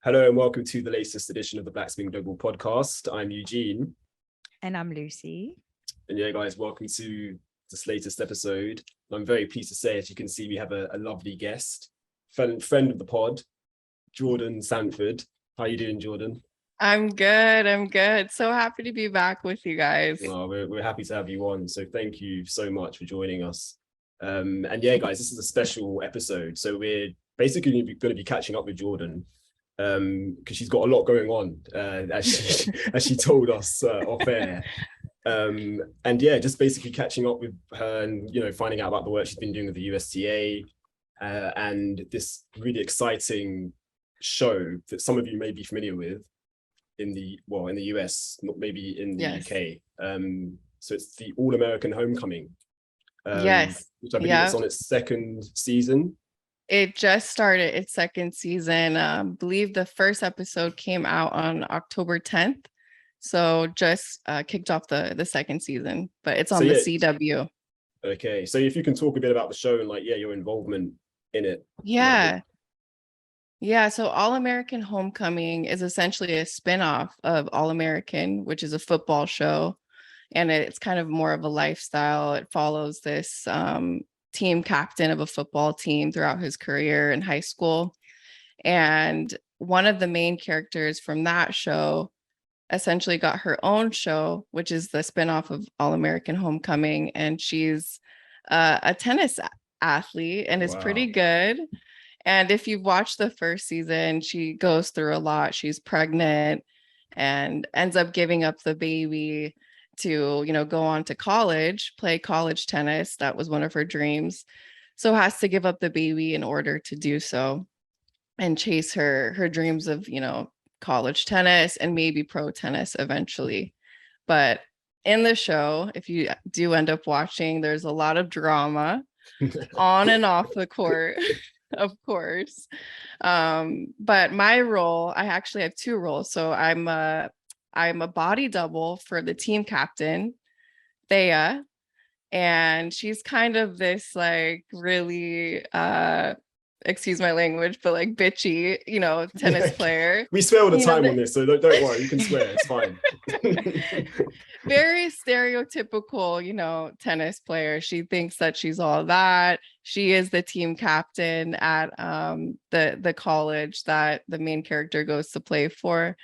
Hello and welcome to the latest edition of the Black Spin Global podcast. I'm Eugene. And I'm Lucy. And yeah, guys, welcome to this latest episode. I'm very pleased to say, as you can see, we have a lovely guest, friend of the pod, Jordaan Sanford. How are you doing, Jordaan? I'm good. So happy to be back with you guys. Well, we're happy to have you on. So thank you so much for joining us. And yeah, guys, this is a special episode. So we're basically going to be catching up with Jordaan because she's got a lot going on, as she told us off air. And yeah, just basically catching up with her and, finding out about the work she's been doing with the USTA and this really exciting show that some of you may be familiar with in the US, not maybe in the UK. So it's the All-American Homecoming. Yes. Which I believe it's on its second season. It just started its second season. I believe the first episode came out on October 10th. So just kicked off the second season, but it's on the CW. Okay. So if you can talk a bit about the show and your involvement in it. Yeah. So All-American Homecoming is essentially a spin-off of All-American, which is a football show. And it's kind of more of a lifestyle. It follows this team captain of a football team throughout his career in high school. And one of the main characters from that show essentially got her own show, which is the spinoff of All-American Homecoming. And she's a tennis athlete and is pretty good. And if you've watched the first season, she goes through a lot. She's pregnant and ends up giving up the baby to, go on to college, play college tennis. That was one of her dreams. So has to give up the baby in order to do so and chase her dreams of, college tennis and maybe pro tennis eventually. But in the show, if you do end up watching, there's a lot of drama on and off the court, of course. But my role, I actually have two roles. So I'm a body double for the team captain, Thea, and she's kind of this really excuse my language, but bitchy, tennis player. We swear all the time on this, so don't worry, you can swear, it's fine. Very stereotypical, tennis player. She thinks that she's all that. She is the team captain at the college that the main character goes to play for.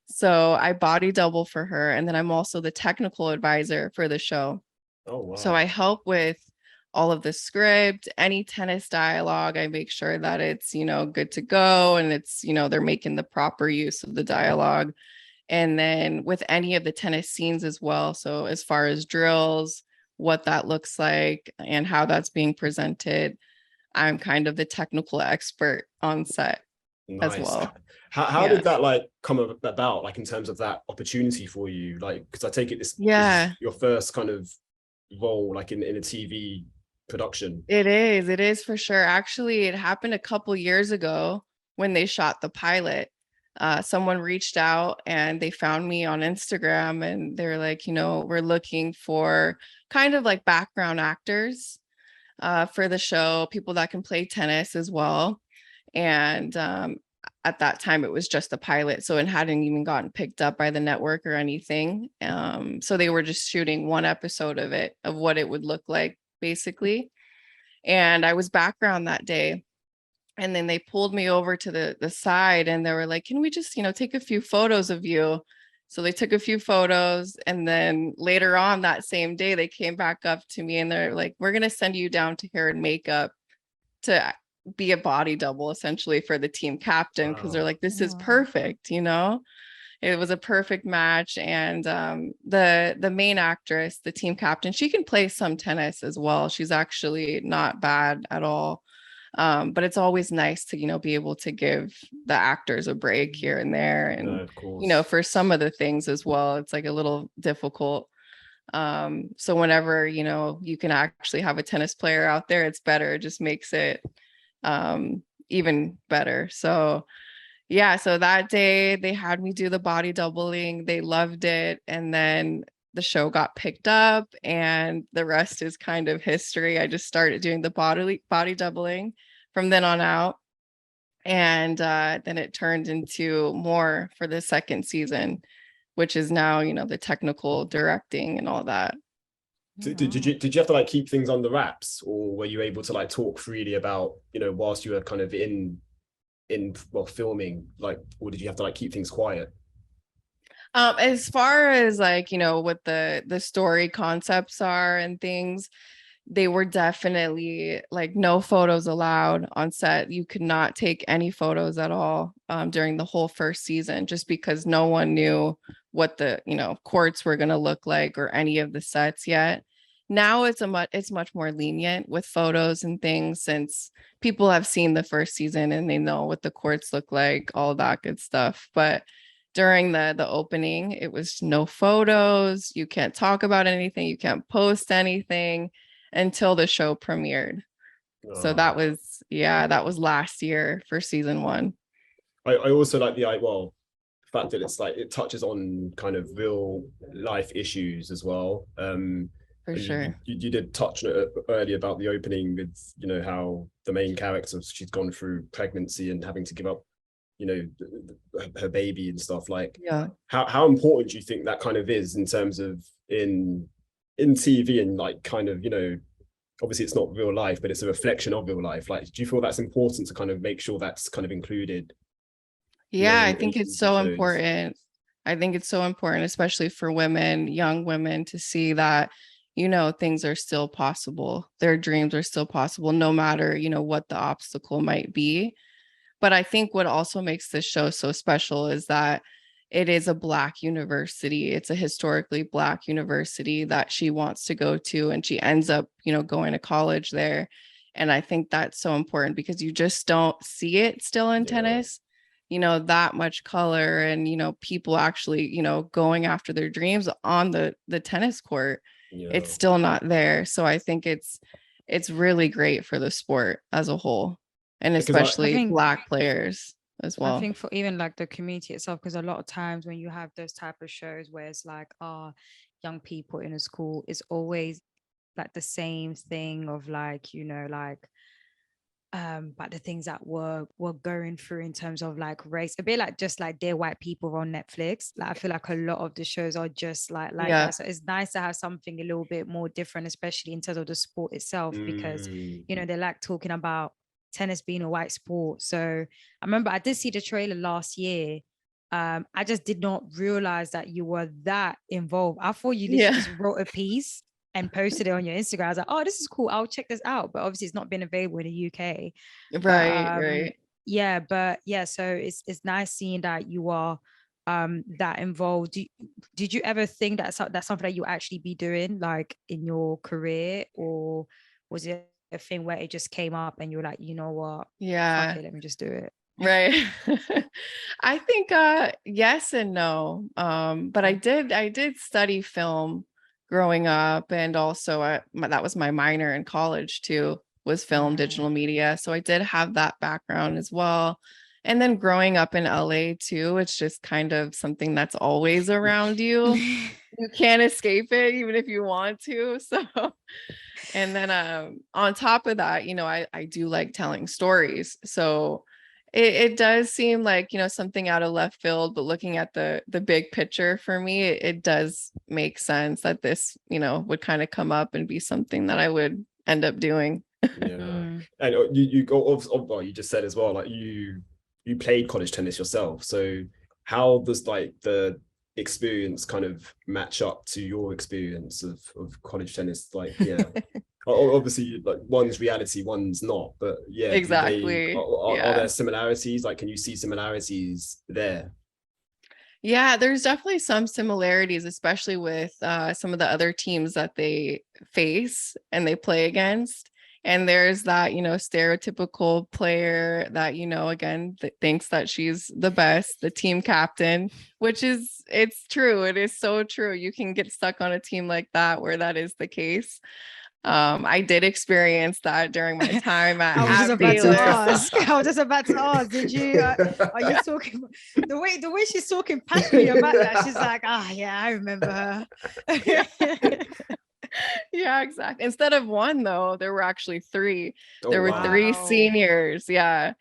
So I body double for her. And then I'm also the technical advisor for the show. Oh, wow. So I help with all of the script, any tennis dialogue. I make sure that it's, good to go. And it's, they're making the proper use of the dialogue. And then with any of the tennis scenes as well. So as far as drills, what that looks like and how that's being presented, I'm kind of the technical expert on set. Nice. As well. How did that come about, in terms of that opportunity for you? Because I take it this is your first kind of role, in a TV production. It is for sure. Actually, it happened a couple years ago when they shot the pilot. Someone reached out and they found me on Instagram and they're like, we're looking for kind of background actors for the show, people that can play tennis as well. And at that time, it was just a pilot. So it hadn't even gotten picked up by the network or anything. So they were just shooting one episode of it, of what it would look like, basically. And I was background that day. And then they pulled me over to the side and they were like, can we just, take a few photos of you? So they took a few photos. And then later on that same day, they came back up to me and they're like, we're going to send you down to hair and makeup to be a body double essentially for the team captain. Cause they're like, this is perfect. It was a perfect match. And the main actress, the team captain, she can play some tennis as well. She's actually not bad at all. But it's always nice to, be able to give the actors a break here and there. And, for some of the things as well, it's a little difficult. So whenever, you can actually have a tennis player out there, it's better. It just makes it even better. So so that day they had me do the body doubling. They loved it. And then the show got picked up and the rest is kind of history. I just started doing the body doubling from then on out. And then it turned into more for the second season, which is now, the technical directing and all that. Did you have to like keep things under wraps, or were you able to like talk freely about, whilst you were kind of in filming, like, or did you have to like keep things quiet? As far as like, what the story concepts are and things, they were definitely like no photos allowed on set. You could not take any photos at all during the whole first season, just because no one knew what the, courts were going to look like or any of the sets yet. Now it's much more lenient with photos and things, since people have seen the first season and they know what the courts look like, all that good stuff. But during the opening, it was no photos. You can't talk about anything. You can't post anything until the show premiered. So that was last year for season 1. I also like the fact that it's like it touches on kind of real life issues as well. For sure. You did touch on it earlier about the opening with, how the main character, she's gone through pregnancy and having to give up, her baby and stuff. Like, yeah. How important do you think that kind of is in terms of in TV and like kind of, obviously it's not real life, but it's a reflection of real life. Like, do you feel that's important to kind of make sure that's kind of included? Yeah, I think it's so important. I think it's so important, especially for women, young women, to see that, things are still possible. Their dreams are still possible, no matter, what the obstacle might be. But I think what also makes this show so special is that it is a Black university. It's a historically Black university that she wants to go to, and she ends up, going to college there. And I think that's so important because you just don't see it still in tennis, that much color and, people actually, going after their dreams on the tennis court. It's still not there. So I think it's really great for the sport as a whole, and especially Black players as well. I think for even like the community itself, because a lot of times when you have those type of shows where it's like, young people in a school, it's always like the same thing of like, but the things that we're going through in terms of like race, a bit like just like Dear White People on Netflix. Like I feel like a lot of the shows are just like that. So it's nice to have something a little bit more different, especially in terms of the sport itself, because they like talking about tennis being a white sport. So I remember I did see the trailer last year. I just did not realize that you were that involved. I thought you literally just wrote a piece and posted it on your Instagram. I was like, oh, this is cool. I'll check this out. But obviously it's not been available in the UK. Right. Yeah. So it's nice seeing that you are that involved. Did you ever think that's something that you actually be doing like in your career, or was it a thing where it just came up and you're like, you know what? Yeah. Fuck it, let me just do it. Right. I think yes and no. But I did study film growing up, and also that was my minor in college too, was film digital media. So I did have that background as well. And then growing up in LA too, it's just kind of something that's always around you. You can't escape it even if you want to. So, and then on top of that, I do like telling stories. So it does seem like, something out of left field, but looking at the big picture for me, it does make sense that this, would kind of come up and be something that I would end up doing. And you just said as well, like you played college tennis yourself. So how does like the experience kind of match up to your experience of college tennis? Like, obviously like one's reality, one's not, but exactly. Are there similarities? Like, can you see similarities there? Yeah, there's definitely some similarities, especially with some of the other teams that they face and they play against. And there's that, stereotypical player that, again, thinks that she's the best, the team captain, which it's true. It is so true. You can get stuck on a team like that where that is the case. I did experience that during my time at I was just about to ask, did you are you talking the way she's talking passionately about that? She's like, yeah, I remember her. Yeah, exactly. Instead of one though, there were actually three. There were 3 seniors. Yeah.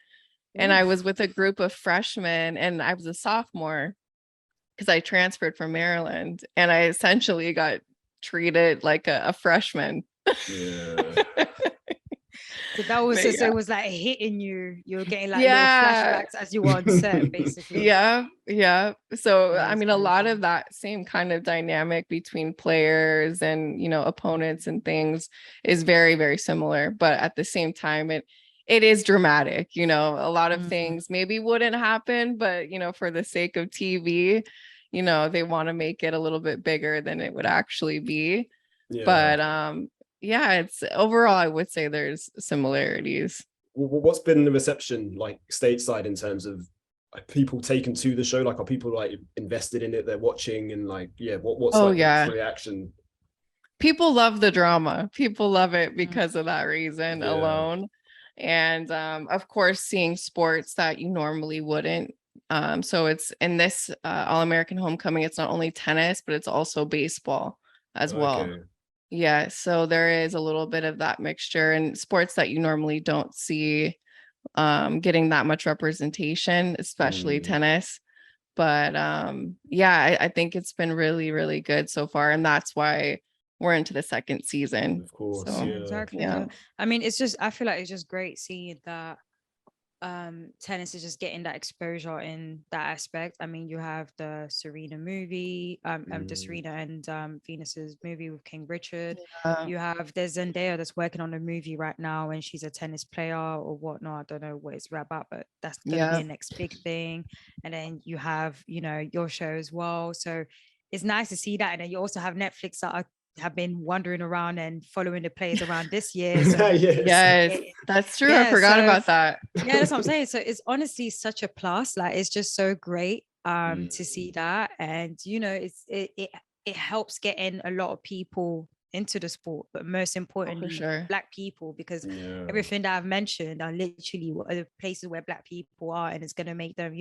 and I was with a group of freshmen, and I was a sophomore because I transferred from Maryland, and I essentially got treated like a freshman. Yeah. So that was But just, yeah. it was like hitting you. You were getting like Yeah. little flashbacks as you were on set, basically. Yeah. So That I is mean, a lot crazy. of that same kind of dynamic between players and, opponents and things is very, very similar. But at the same time, it is dramatic. A lot of things maybe wouldn't happen, but for the sake of TV, they want to make it a little bit bigger than it would actually be. Yeah. But yeah, it's overall, I would say there's similarities. What's been the reception like stateside in terms of like, people taken to the show? Like, are people like invested in it? They're watching, and like, yeah, what's Oh, like yeah. the reaction? People love the drama. People love it because of that reason Yeah. alone. And of course, seeing sports that you normally wouldn't. So it's in this All-American Homecoming, it's not only tennis, but it's also baseball as well. Okay. Yeah, so there is a little bit of that mixture, and sports that you normally don't see getting that much representation, especially tennis. But yeah, I think it's been really, really good so far, and that's why we're into the second season. Of course. So, Yeah. Exactly. yeah. I mean, it's just, I feel like it's just great seeing that tennis is just getting that exposure in that aspect. I mean, you have the Serena movie, the Serena and Venus's movie with King Richard. You have, there's Zendaya that's working on a movie right now, and she's a tennis player or whatnot. I don't know what it's about, but that's gonna be a next big thing. And then you have, your show as well. So it's nice to see that. And then you also have Netflix that have been wandering around and following the players around this year. So yes, that's true. I forgot about that. Yeah, that's what I'm saying. So it's honestly such a plus. Like, it's just so great to see that. And it helps get in a lot of people into the sport, but most importantly, sure. Black people, because everything that I've mentioned are literally the places where Black people are, and it's going to make them,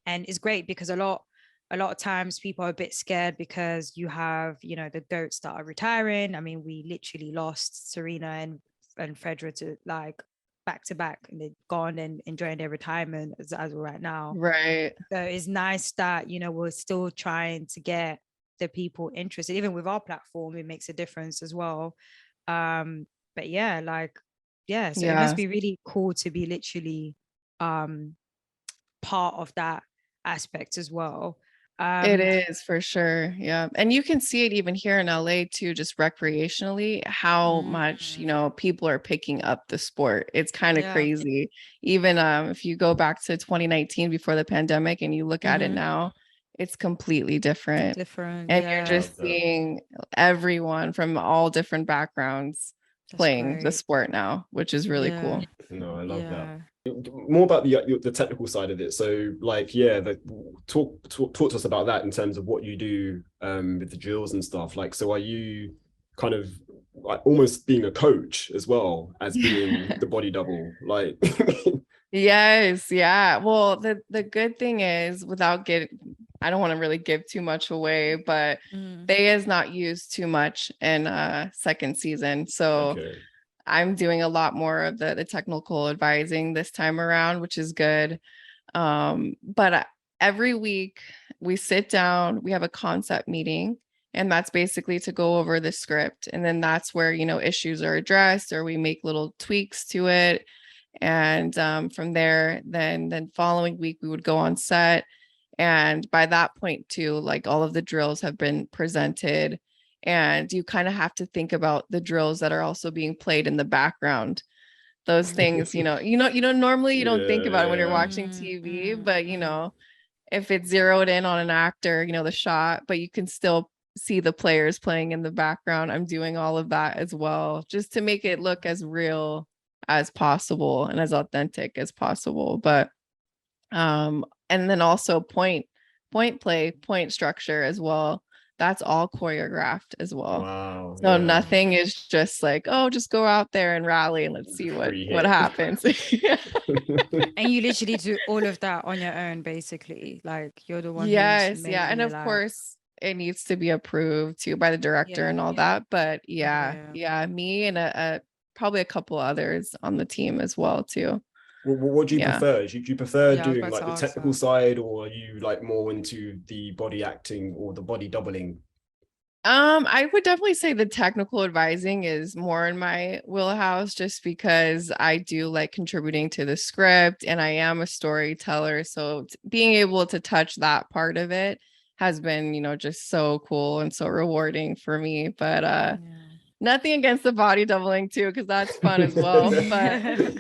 and it's great because a lot of times people are a bit scared because you have, the GOATs that are retiring. I mean, we literally lost Serena and Federer to like back to back, and they're gone and enjoying their retirement as of right now. Right. So it's nice that, we're still trying to get the people interested. Even with our platform, it makes a difference as well. But yeah, so it must be really cool to be literally part of that aspect as well. It is for sure. Yeah. And you can see it even here in LA too, just recreationally, how much, people are picking up the sport. It's kind of crazy. Even if you go back to 2019 before the pandemic and you look at it now, it's completely different. And you're just seeing everyone from all different backgrounds playing the sport now, which is really cool. No, I love that. More about the technical side of it. So like, talk to us about that in terms of what you do with the drills and stuff. Like, so are you kind of like almost being a coach as well as being the body double? Like yes, yeah. Well, the good thing is, I don't want to really give too much away, but They is not used too much in second season. So I'm doing a lot more of the technical advising this time around, which is good. But every week we sit down, we have a concept meeting, and that's basically to go over the script. And then that's where, issues are addressed, or we make little tweaks to it. And from there, then following week, we would go on set. And by that point too, like all of the drills have been presented, and you kind of have to think about the drills that are also being played in the background. Those things, normally you don't think about it when you're watching TV, but if it's zeroed in on an actor, the shot, but you can still see the players playing in the background. I'm doing all of that as well, just to make it look as real as possible and as authentic as possible. But and then also point play, point structure as well. That's all choreographed as well. Wow. So nothing is just like, oh, just go out there and rally and let's see what happens. And you literally do all of that on your own, basically. Like, you're the one. Yes, yeah. And of course it needs to be approved too by the director and all that. But me and probably a couple others on the team as well too. What do you prefer? Do you prefer Yeah, I was doing about like to the ask technical that. side, or are you like more into the body acting or the body doubling? I would definitely say the technical advising is more in my wheelhouse just because I do like contributing to the script and I am a storyteller. So being able to touch that part of it has been, just so cool and so rewarding for me. But nothing against the body doubling too, because that's fun as well. But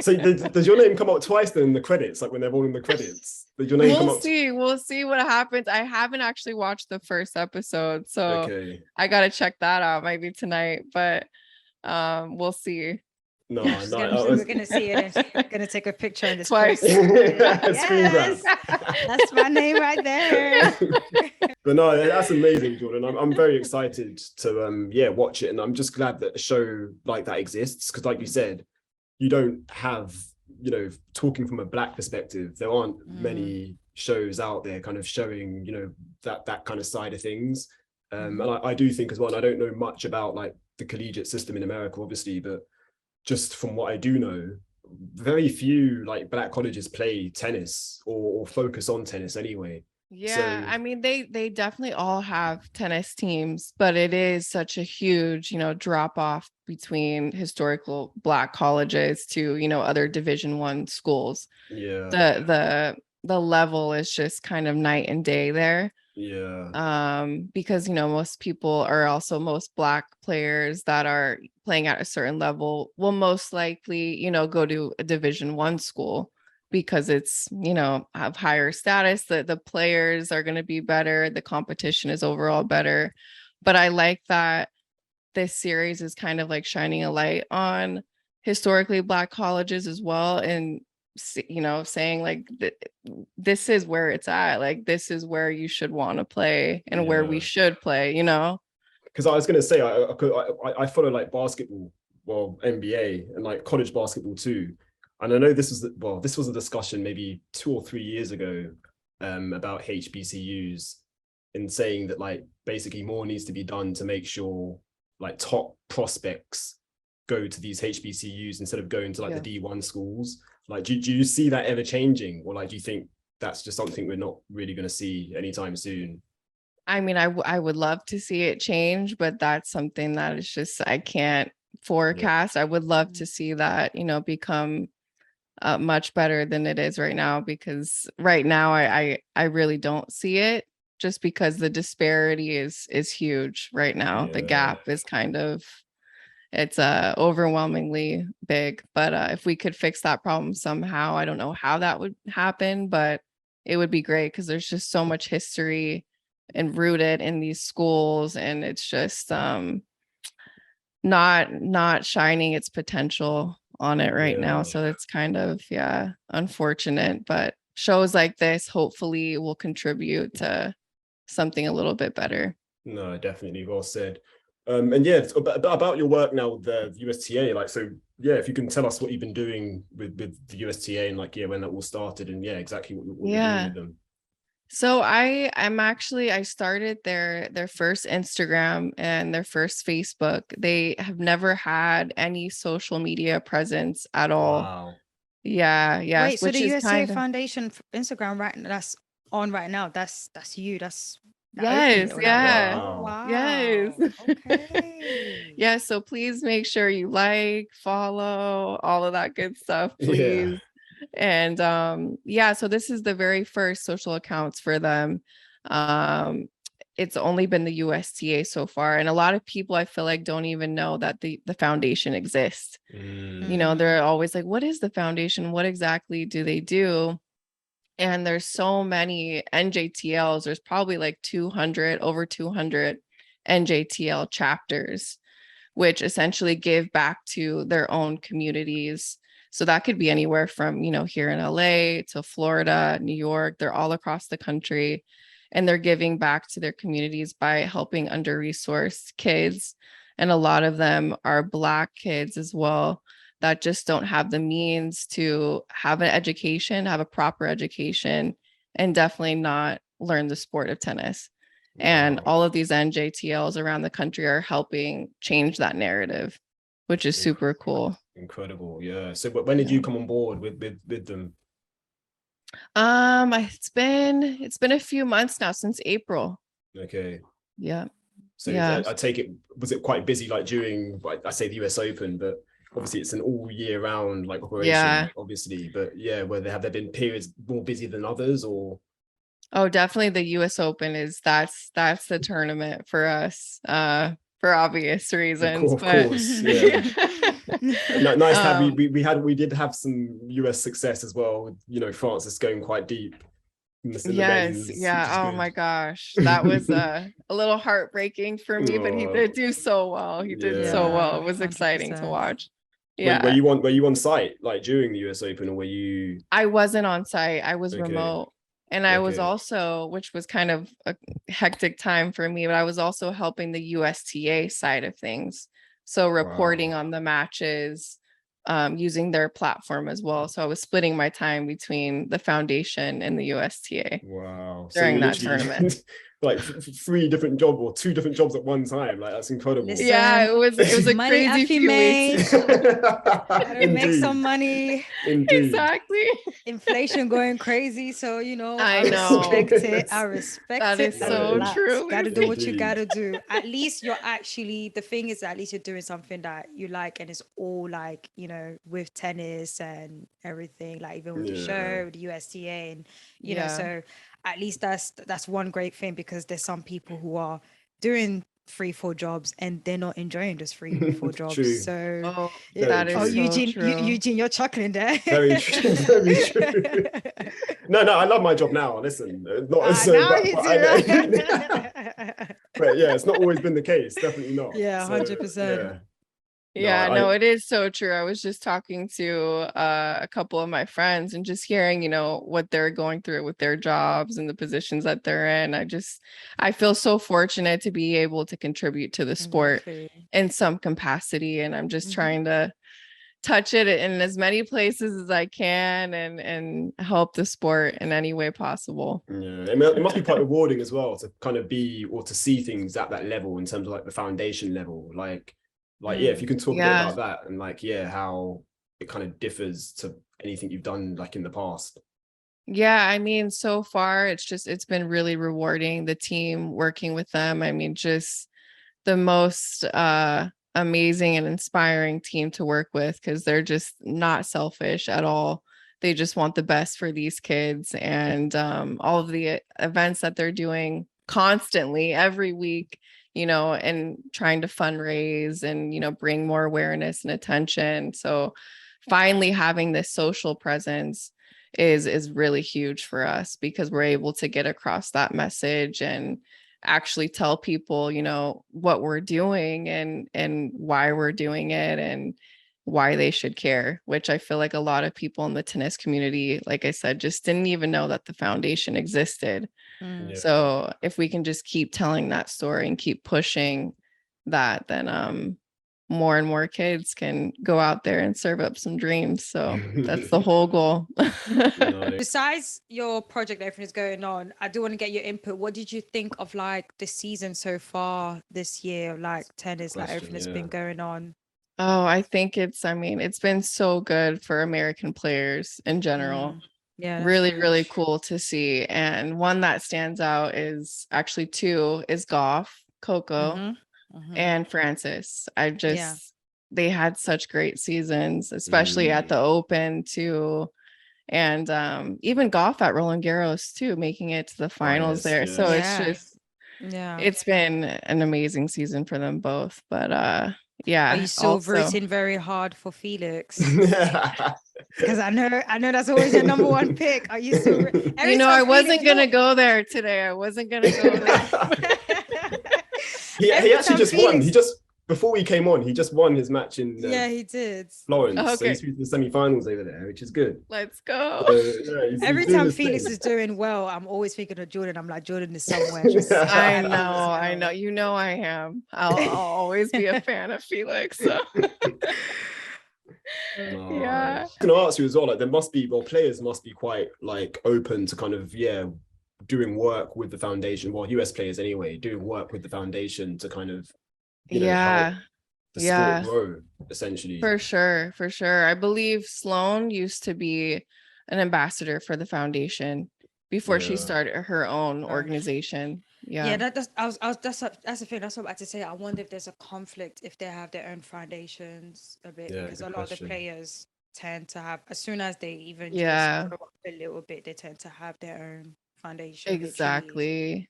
So does your name come up twice then in the credits, like when they're all in the credits? Did your name come we'll up? see. We'll see what happens. I haven't actually watched the first episode, so Okay. I gotta check that out maybe tonight. But we'll see. No, She's no. we're gonna see it and gonna take a picture in this Twice. post. Screen grab. Yes, that's my name right there. But no, that's amazing, Jordan. I'm very excited to watch it, and I'm just glad that a show like that exists because, like you said, you don't have, talking from a Black perspective, there aren't many shows out there kind of showing, that kind of side of things. And I do think as well, and I don't know much about like the collegiate system in America, obviously, but just from what I do know, very few like Black colleges play tennis or focus on tennis anyway. Yeah, So I mean they definitely all have tennis teams, but it is such a huge, drop off between historical Black colleges to, other Division I schools. yeah, The level is just kind of night and day there. Because most Black players that are playing at a certain level will most likely, go to a Division I school because it's, have higher status, the players are going to be better, the competition is overall better. But I like that this series is kind of like shining a light on historically Black colleges as well, and saying like this is where it's at, like this is where you should want to play and where we should play. Because I was going to say I follow like basketball, well, NBA and like college basketball too, and I know this was a discussion maybe 2 or 3 years ago about HBCUs, and saying that like basically more needs to be done to make sure like top prospects go to these HBCUs instead of going to like the D1 schools. Like, do you see that ever changing, or like do you think that's just something we're not really going to see anytime soon? I mean, I would love to see it change, but that's something that is just I can't forecast. I would love to see that, become much better than it is right now, because right now I really don't see it, just because the disparity is huge right now. The gap is it's overwhelmingly big. But if we could fix that problem somehow, I don't know how that would happen, but it would be great because there's just so much history and rooted in these schools, and it's just not shining its potential on it right now. So it's kind of unfortunate, but shows like this hopefully will contribute to something a little bit better. No, definitely, well said. And about your work now with the USTA, like, so if you can tell us what you've been doing with the USTA and like when that all started, and exactly what you're doing with them. So I started their first Instagram and their first Facebook. They have never had any social media presence at all. Wow. Yeah. Wait, so the USTA Foundation Instagram that's on right now, that's you. That's yes. Yeah. Oh, wow. Yes. Okay. Yeah. So please make sure you like, follow, all of that good stuff, please. And so this is the very first social accounts for them. It's only been the USTA so far, and a lot of people I feel like don't even know that the foundation exists. They're always like, what is the foundation, what exactly do they do? And there's so many NJTLs. There's probably like over 200 NJTL chapters, which essentially give back to their own communities. So that could be anywhere from, here in LA to Florida, New York. They're all across the country, and they're giving back to their communities by helping under-resourced kids. And a lot of them are Black kids as well, that just don't have the means to have an education, have a proper education, and definitely not learn the sport of tennis. And all of these NJTLs around the country are helping change that narrative. which is super cool. Incredible. Yeah. So when did you come on board with them? It's been a few months now, since April. Okay. Yeah. So Yeah. I take it, was it quite busy like during, I say the US Open, but obviously it's an all year round like operation, obviously, but yeah, have there been periods more busy than others, or? Oh, definitely the US Open that's the tournament for us, for obvious reasons. Of course, yeah. Nice to have, we did have some US success as well, you know, Francis going quite deep. Yes, yeah. Oh my gosh, that was a little heartbreaking for me, but he did do so well. He did so well. It was 100%. Exciting to watch. Yeah. Were you on site like during the US Open, or were you? I wasn't on site. I was remote, and I was also, which was kind of a hectic time for me, but I was also helping the USTA side of things, so reporting on the matches, using their platform as well. So I was splitting my time between the foundation and the USTA. Wow. During that tournament. Like 3 different jobs or 2 different jobs at one time. Like, that's incredible. Listen, yeah, it was a crazy few weeks. Make some money. Indeed. Exactly. Inflation going crazy. So, you know, I respect it. I respect that it. That is so true. Gotta do what you gotta do. At least you're the thing is, at least you're doing something that you like, and it's all like, you know, with tennis and everything, like even with the show, the USTA, and you know, so at least that's one great thing, because there's some people who are doing 3-4 jobs and they're not enjoying those 3-4 jobs. True. So that is so Eugene, true. Eugene, you're chuckling there. Very true. Very true. No, I love my job now. Listen, not so, now but, you but, do. but yeah, it's not always been the case. Definitely not. Yeah, 100%. Yeah, no, it is so true. I was just talking to a couple of my friends and just hearing, you know, what they're going through with their jobs and the positions that they're in. I feel so fortunate to be able to contribute to the sport in some capacity. And I'm just trying to touch it in as many places as I can and help the sport in any way possible. Yeah, it must be quite rewarding as well to kind of be, or to see things at that level in terms of like the foundation level. Like, yeah, if you can talk a bit about that and like, how it kind of differs to anything you've done like in the past. Yeah, I mean, so far it's been really rewarding, the team, working with them. I mean, just the most amazing and inspiring team to work with, because they're just not selfish at all. They just want the best for these kids, and all of the events that they're doing constantly every week, you know, and trying to fundraise and, you know, bring more awareness and attention. So finally having this social presence is really huge for us, because we're able to get across that message and actually tell people, you know, what we're doing and why we're doing it and why they should care, which I feel like a lot of people in the tennis community, like I said, just didn't even know that the foundation existed. So if we can just keep telling that story and keep pushing that, then more and more kids can go out there and serve up some dreams. So that's the whole goal. Besides your project, everything is going on, I do want to get your input. What did you think of like the season so far this year, like tennis, like everything that's been going on? Oh, I think it's been so good for American players in general. Yeah, really cool to see. And one that stands out is actually 2 is golf, Coco and Francis. They had such great seasons, especially at the Open too. And even golf at Roland Garros too, making it to the finals there. So it's been an amazing season for them both. But are you still rooting very hard for Felix? Because I know that's always your number one pick. Are you still? You know, I wasn't gonna go there today. I wasn't gonna go there. he actually just won. He just, before we came on, he just won his match in he did Florence. Okay. So he's through the semi-finals over there, which is good. Let's go. Every time Felix is doing well, I'm always thinking of Jordan. I'm like, Jordan is somewhere. I know. You know I am. I'll always be a fan of Felix. So. I was gonna ask you as well, like players must be quite like open to kind of doing work with the foundation, US players anyway, doing work with the foundation to kind of help the sport grow, essentially. For sure. I believe Sloan used to be an ambassador for the foundation before she started her own organization. That's the thing. That's what I'm about to say. I wonder if there's a conflict if they have their own foundations a bit, because a lot of the players tend to have, as soon as they even just grow up a little bit, they tend to have their own foundation. Exactly.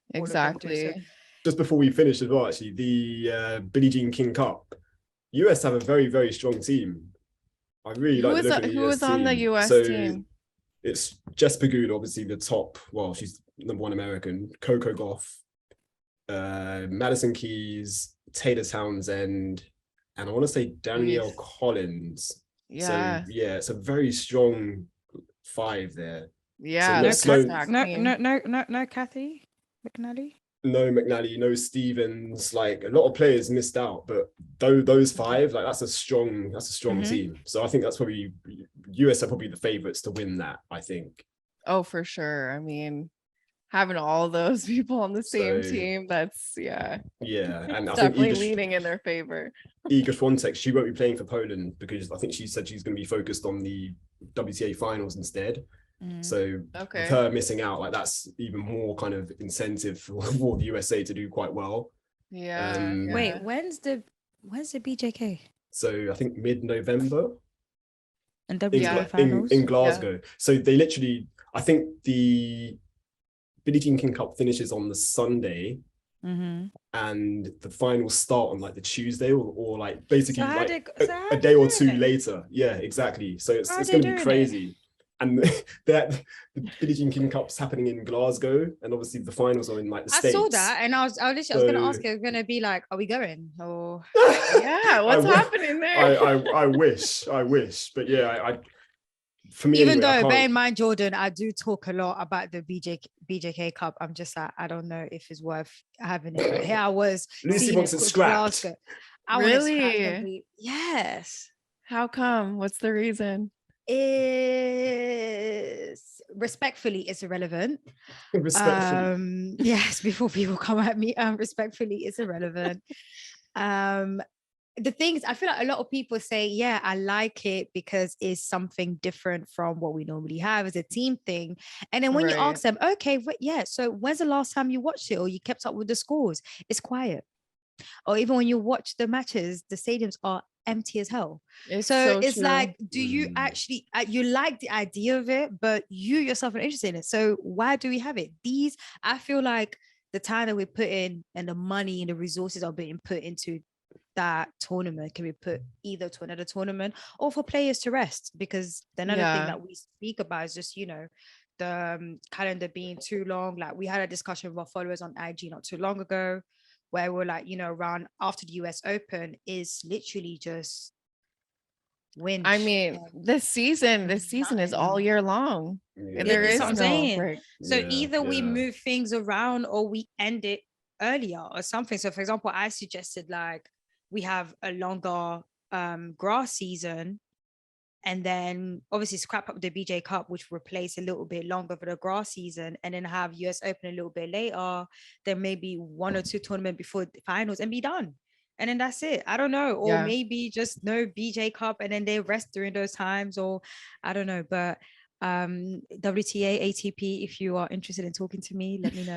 Just before we finish as well, actually, the Billie Jean King Cup, US have a very, very strong team. I really like the look of the US team. Who was on the US team? It's Jess Pagula, obviously the top. Well, she's #1 American. Coco Gauff, Madison Keys, Taylor Townsend, and I want to say Danielle Collins. So it's a very strong 5 there. Yeah, so no Kathy McNally. No McNally, no Stevens, like a lot of players missed out, but those 5, like that's a strong team. So I think that's probably US are probably the favorites to win that, I think. Oh, for sure. I mean, having all those people on the same team, that's and I definitely think leaning in their favor. Iga Swiatek, she won't be playing for Poland because I think she said she's going to be focused on the WTA finals instead. So with her missing out, like that's even more kind of incentive for the USA to do quite well. Wait, when's the BJK? So I think mid-November. And WTA finals in Glasgow. So they literally, I think the Billie Jean King Cup finishes on the Sunday, and the finals start on like the Tuesday or like basically a day or two later. Yeah, exactly. So it's going to be crazy. And the Billie Jean King Cup's happening in Glasgow, and obviously the finals are in like the States. I saw that, and I was going to ask you, going to be like, are we going? Or what's happening there? I wish, but yeah, for me, even though, bear in mind, Jordan, I do talk a lot about the BJK Cup. I'm just like, I don't know if it's worth having it. But here I was. Lucy wants it scrapped. Really? Yes. How come? What's the reason? Is respectfully, it's irrelevant. Yes, before people come at me, respectfully, it's irrelevant. The thing is, I feel like a lot of people say, yeah, I like it because it's something different from what we normally have as a team thing. And then when you ask them, okay, so when's the last time you watched it or you kept up with the scores? It's quiet. Or even when you watch the matches, the stadiums are empty as hell. So it's true. Like, do you actually you like the idea of it, but you yourself are interested in it? So why do we have it? I feel like the time that we put in and the money and the resources are being put into that tournament can be put either to another tournament or for players to rest, because another thing that we speak about is just, the calendar being too long. Like we had a discussion with our followers on IG not too long ago, where we're like, around after the US Open is literally just win. I mean, this season is all year long. There is no break. So either we move things around or we end it earlier or something. So for example, I suggested like we have a longer grass season, and then obviously scrap up the BJ Cup, which replace a little bit longer for the grass season, and then have US Open a little bit later, then maybe 1 or 2 tournaments before the finals and be done. And then that's it. I don't know. Or maybe just no BJ Cup and then they rest during those times, or I don't know. But WTA, ATP, if you are interested in talking to me, let me know.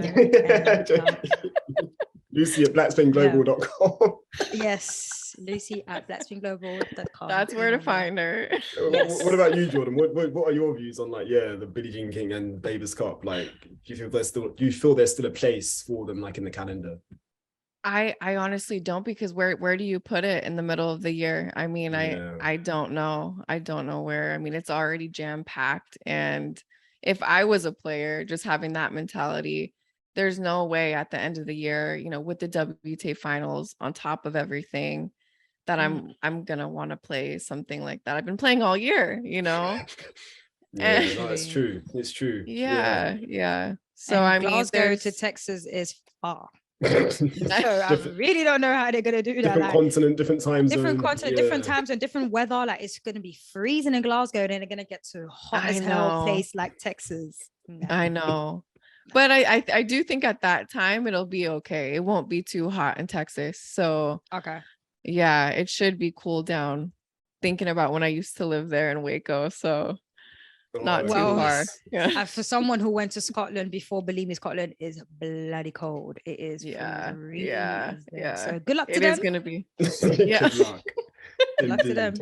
Lucy at blackspinglobal.com. Yes, Lucy at blackspinglobal.com. That's where to find her. Yes. What about you, Jordan? What are your views on like the Billie Jean King and Davis Cup? Like, do you feel there's still a place for them like in the calendar? I honestly don't, because where do you put it in the middle of the year? I mean, I don't know. I don't know where. I mean, it's already jam-packed, and if I was a player just having that mentality, there's no way at the end of the year, with the WTA finals on top of everything, that I'm gonna want to play something like that. I've been playing all year, No, it's true. It's true. Yeah. So and I mean, Glasgow to Texas is far. So I really don't know how they're gonna do that. Different continent, different time zone. Different continent, different times and different weather. Like it's gonna be freezing in Glasgow, and then they're gonna get to hot as hell place like Texas. I know. But I do think at that time it'll be okay. It won't be too hot in Texas. So okay. Yeah, it should be cooled down. Thinking about when I used to live there in Waco, so not too Well, far. Yeah. for someone who went to Scotland before, believe me, Scotland is bloody cold. It is freezing. So good luck to It them. is gonna be. Good luck. Good luck to them.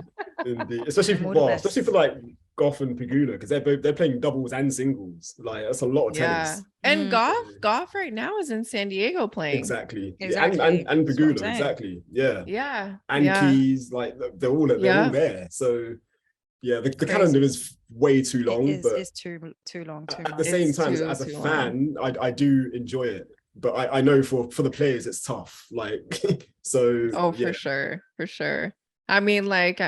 Indeed. Especially for All the best. especially for like Goff and Pagula, because they're playing doubles and singles. Like that's a lot of tennis. And Goff right now is in San Diego playing. Exactly. Exactly. And That's what I'm Pagula, saying. exactly. Yeah. Yeah. And Keys, like they're all there. So yeah, the calendar is way too long. It's too long. At the same time, as a fan, I do enjoy it. But I know for the players it's tough. Like so. For sure. I mean, like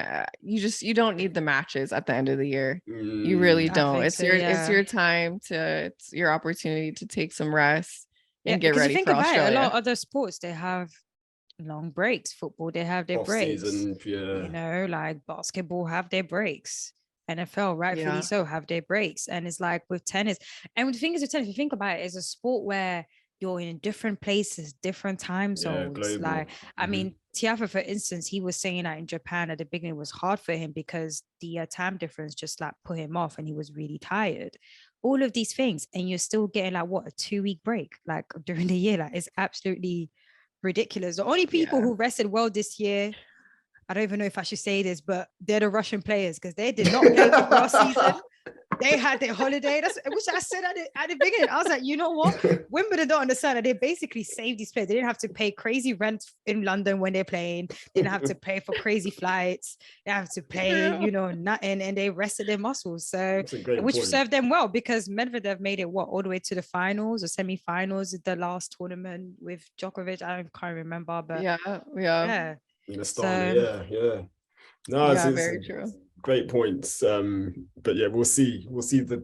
you don't need the matches at the end of the year. You really don't. It's your time it's your opportunity to take some rest and get ready for Australia. A lot of other sports, they have long breaks. Football, they have their breaks. Season, you know, like basketball have their breaks. NFL, rightfully so, have their breaks. And it's like with tennis. And the thing is with tennis, if you think about it, it's a sport where you're in different places, different time zones. Global. Like, I mean, Tiafa, for instance, he was saying that in Japan at the beginning it was hard for him because the time difference just like put him off and he was really tired. All of these things, and you're still getting like what, a 2-week break like during the year. Like it's absolutely ridiculous. The only people who rested well this year, I don't even know if I should say this, but they're the Russian players because they did not play the last season. They had their holiday. That's which I said at the beginning. I was like, you know what? Wimbledon don't understand that they basically saved these players. They didn't have to pay crazy rent in London when they're playing. They didn't have to pay for crazy flights. They have to pay, nothing, and they rested their muscles. So, which served them well because Medvedev made it all the way to the finals or semi-finals at the last tournament with Djokovic. I can't remember, but yeah. In Estonia, yeah. No, it's very true. Great points. But yeah, we'll see if the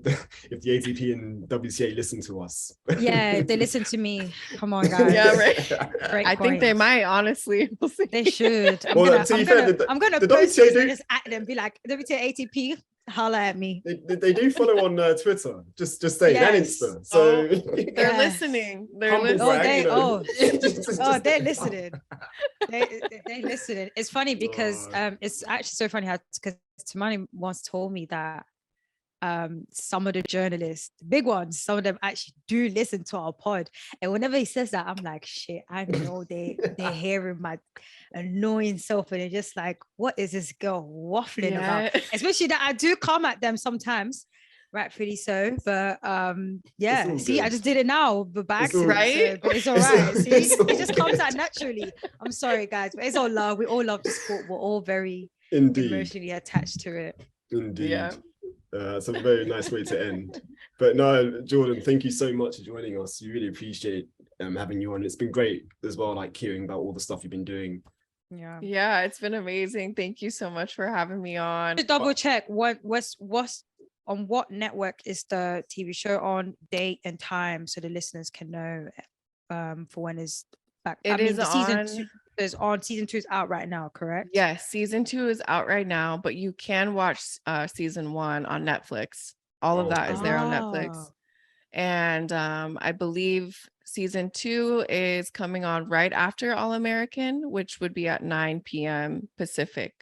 ATP and WTA listen to us. Yeah, if they listen to me. Come on, guys. Yeah, right. I think they might, honestly. We'll see. They should. I'm gonna post this and just at them, be like, WTA ATP, holla at me. They do follow on Twitter, just saying, and Insta. So they're listening. They're listening. They're listening. It's funny because it's actually so funny how, because Tamani once told me that some of the journalists, big ones, some of them actually do listen to our pod, and whenever he says that, I'm like, shit, I know they're hearing my annoying self, and they're just like, what is this girl waffling about? Especially that I do come at them sometimes, rightfully so, but see, I just did it now, but by accident, right? But it's all right. See, it just comes out naturally. I'm sorry, guys, but it's all love. We all love the sport. We're all very emotionally attached to it. Indeed. Yeah. It's a very nice way to end. But no, Jordan, thank you so much for joining us. We really appreciate having you on. It's been great as well, like hearing about all the stuff you've been doing. Yeah, it's been amazing. Thank you so much for having me on. To double check, what's on what network is the TV show on, date and time, so the listeners can know for when it's back. Season 2 is out right now, correct? Yes, season 2 is out right now, but you can watch season 1 on Netflix. All of that is there on Netflix. And I believe season 2 is coming on right after All American, which would be at 9 p.m. Pacific.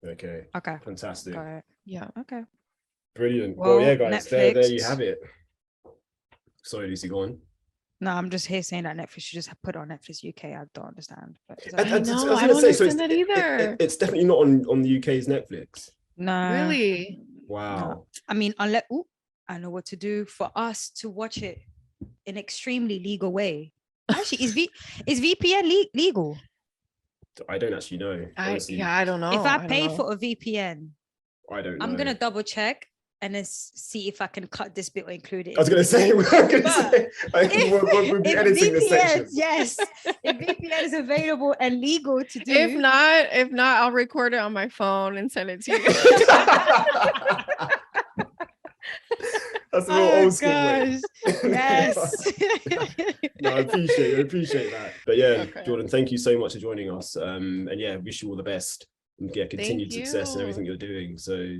Okay. Fantastic. Yeah. Okay. Brilliant. Well, yeah, guys, there you have it. Sorry, Lucy, go on. No, I'm just here saying that Netflix should just put it on Netflix UK. I don't understand. But I don't understand that either. It's definitely not on the UK's Netflix. No. Really? Wow. No. I mean, unless I know what to do for us to watch it in extremely legal way. Actually, is VPN legal? I don't actually know. I don't know. If I pay for a VPN, I don't know. I'm gonna double check and then see if I can cut this bit or include it. I was going to say, we'll be editing this section. Yes, if VPN is available and legal to do. If not, I'll record it on my phone and send it to you. That's a little old school way. Yes. No, I appreciate that. But yeah, okay. Jordan, thank you so much for joining us. And yeah, wish you all the best and continued success in everything you're doing. So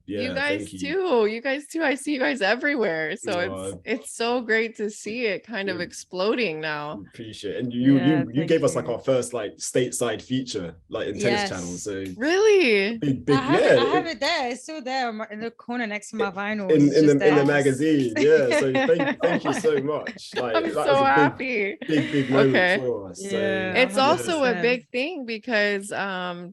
Yeah, You guys thank you. too. You guys too. I see you guys everywhere. So it's so great to see it kind of exploding now. Appreciate it. And Yeah, you gave us like you. our first like stateside feature like in Tennis Channel. So Really? big I yeah. have it there. It's still there in the corner next to my vinyls. In there. the magazine. Yeah. So thank you so much. Like I'm that so was a happy. big moment Okay. for us. Yeah, So It's also a 100%. big thing because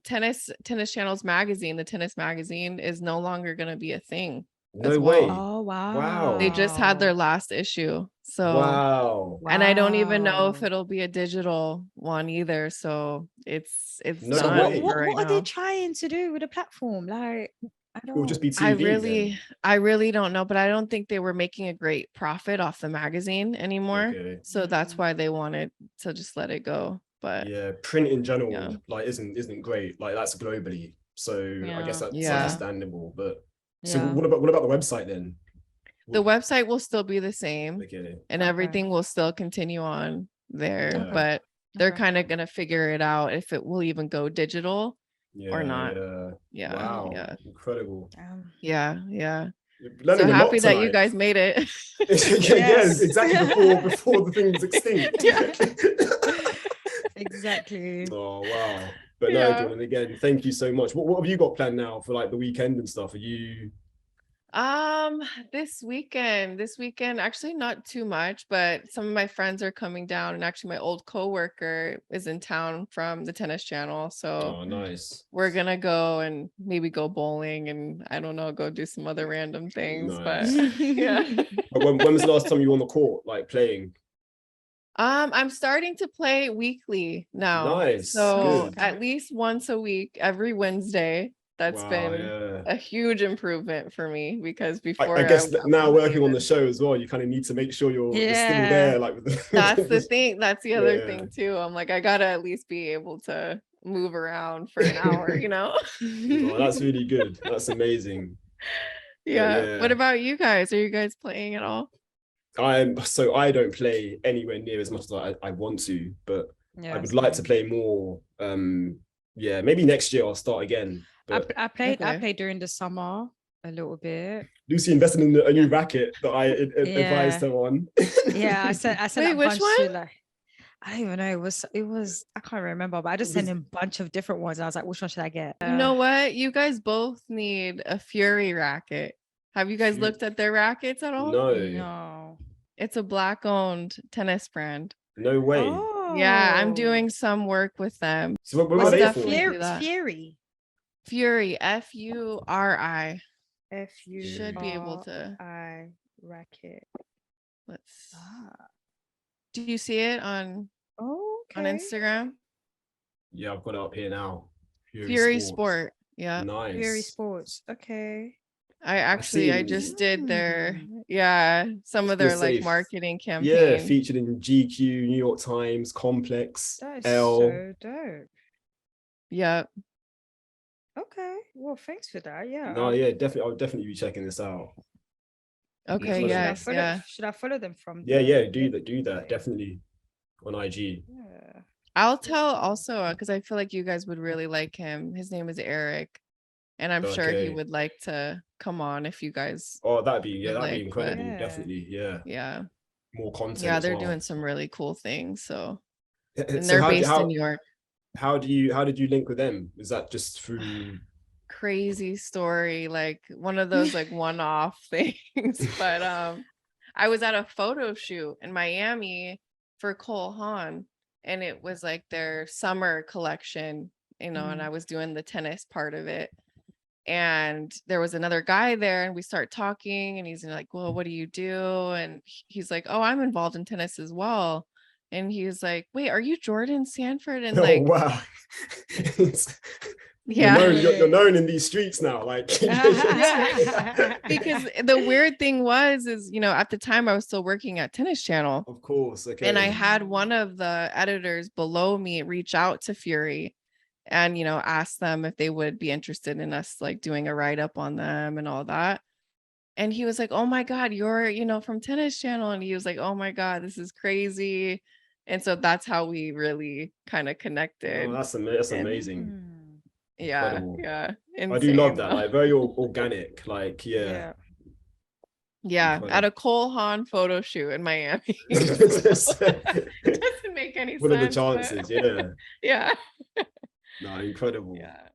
tennis channel's magazine, the tennis magazine, is no longer going to be a thing as no well. way. Oh wow. Wow. They just had their last issue. So Wow. and I don't even know if Wow. it'll be a digital one either. So it's No So done way. for right what are they now. trying to do with the platform? Like, I It will just don't. be TV then. I really don't know, but I don't think they were making a great profit off the magazine anymore. Okay. So that's why they wanted to just let it go. But Yeah, print in general yeah. like isn't great. Like that's globally. So I guess that's Yeah. understandable. But so Yeah. what about the website then? The website will still be the same Okay. and everything will still continue on there, Yeah. but they're Okay. kind of going to figure it out if it will even go digital or not. Yeah. Yeah. Wow. Yeah. Incredible. Yeah. Yeah. Learning So a lot happy that you tonight. guys made it. Yeah, exactly before the thing's extinct. Yeah. Exactly. Oh wow. But no, Yeah. Jordan, again, thank you so much. What have you got planned now for like the weekend and stuff? Are you This weekend, actually not too much, but some of my friends are coming down, and actually my old coworker is in town from the tennis channel. So oh nice. we're gonna go and maybe go bowling and I don't know, go do some other random things. But Nice. yeah. But when was the last time you were on the court, like playing? I'm starting to play weekly now. Nice. So Good. at least once a week, every Wednesday. That's Wow, been yeah. a huge improvement for me because before I guess I now wasn't working on the even. show as well, you kind of need to make sure you're still Yeah. there. Like with That's the thing. That's the other Yeah. thing too. I'm like, I gotta at least be able to move around for an hour, you know? Oh, that's really good. That's amazing. Yeah. What Yeah. about you guys? Are you guys playing at all? I don't play anywhere near as much as I want to, but I would like to play more. Yeah, maybe next year I'll start again. But I played Okay. during the summer a little bit. Lucy invested in a new racket that I advised Yeah. her on. Yeah, I sent Wait, a which bunch one? to like, I don't even know. It was I can't remember, but I just sent him a bunch of different ones. And I was like, which one should I get? You know what? You guys both need a Fury racket. Have you guys looked at their rackets at all? No. It's a black-owned tennis brand. No way. Yeah, I'm Oh. doing some work with them. So what I'll are they for? definitely do that. Fury. Fury, F-U-R-I. F-U Should be able to. I racket. Let's. Ah. Do you see it on Instagram? Yeah, I've got it up here now. Fury Sport. Yeah. Nice. Fury Sports. Okay. I just did their some of their like marketing campaign. Yeah, featured in GQ, New York Times, Complex, That is Elle. so dope. Yep. Okay. Well, thanks for that. Yeah. No, yeah, definitely. I'll definitely be checking this out. Okay. Yes. Should I follow them from? Yeah. Do that. Definitely on IG. Yeah. I'll tell also because I feel like you guys would really like him. His name is Eric, and I'm sure he would like to come on if you guys. Oh, that'd be incredible. Yeah. Definitely. Yeah. Yeah. More content. Yeah, they're doing some really cool things. So, and they're based in New York. How did you link with them? Is that just through? Crazy story, like one of those like one-off things. But I was at a photo shoot in Miami for Cole Haan, and it was like their summer collection, you know, and I was doing the tennis part of it. And there was another guy there, and we start talking, and he's like, well, what do you do? And he's like, oh, I'm involved in tennis as well. And he's like, wait, are you Jordaan Sanford? And like, oh wow. Yeah. You're known in these streets now, like Yeah. Because the weird thing is, you know, at the time I was still working at Tennis Channel. Of course. Okay. And I had one of the editors below me reach out to Fury and, you know, ask them if they would be interested in us like doing a write-up on them and all that. And he was like, oh my God, you're, you know, from Tennis Channel. And he was like, oh my God, this is crazy. And so that's how we really kind of connected. Oh, that's amazing. Yeah, Incredible. yeah. I do love that, Insane, like very organic, like yeah. Yeah, Incredible. at a Cole Haan photo shoot in Miami. Doesn't make any What are the sense. chances? Yeah. Yeah. No, incredible. Yeah.